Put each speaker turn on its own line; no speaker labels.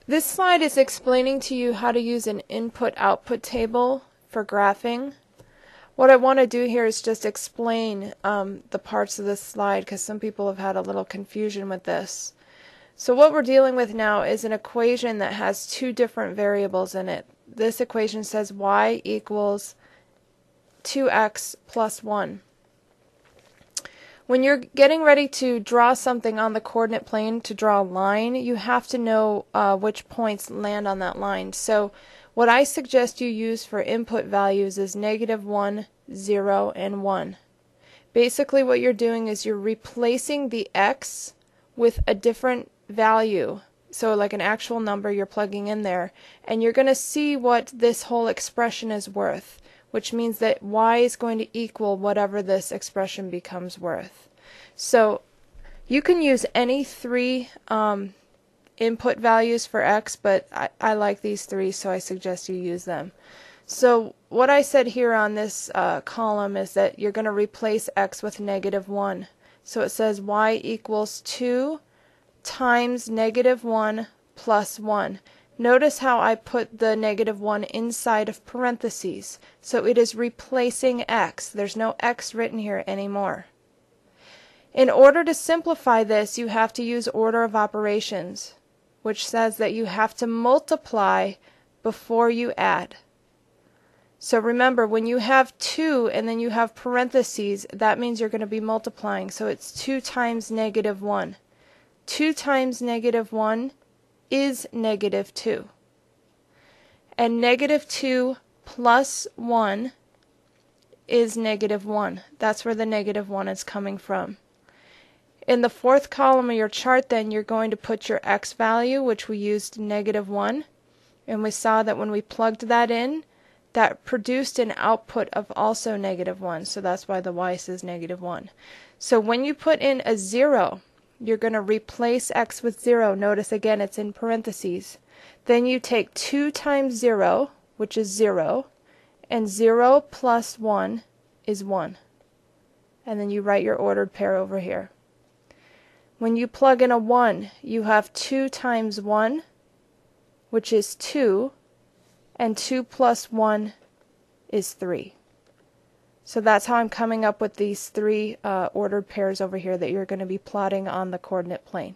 This slide is explaining to you how to use an input-output table for graphing. What I want to do here is just explain the parts of this slide because some people have had a little confusion with this. So what we're dealing with now is an equation that has two different variables in it. This equation says y equals 2x plus 1. When you're getting ready to draw something on the coordinate plane, to draw a line, you have to know which points land on that line. So what I suggest you use for input values is -1, 0, and 1. Basically what you're doing is you're replacing the x with a different value. So like an actual number you're plugging in there, and you're going to see what this whole expression is worth, which means that y is going to equal whatever this expression becomes worth. So you can use any three input values for x, but I like these three, so I suggest you use them. So what I said here on this column is that you're going to replace x with -1. So it says y equals 2 times -1 plus 1. Notice how I put the -1 inside of parentheses. So it is replacing x. There's no x written here anymore. In order to simplify this, you have to use order of operations, which says that you have to multiply before you add. So remember, when you have 2 and then you have parentheses, that means you're going to be multiplying. So it's 2 times -1. 2 times -1 is -2. And -2 plus 1 is -1. That's where the -1 is coming from. In the fourth column of your chart, then, you're going to put your x value, which we used -1. And we saw that when we plugged that in, that produced an output of also -1. So that's why the y says -1. So when you put in a 0, you're going to replace x with 0. Notice again it's in parentheses. Then you take 2 times 0, which is 0, and 0 plus 1 is 1. And then you write your ordered pair over here. When you plug in a 1, you have 2 times 1, which is 2, and 2 plus 1 is 3. So that's how I'm coming up with these three ordered pairs over here that you're going to be plotting on the coordinate plane.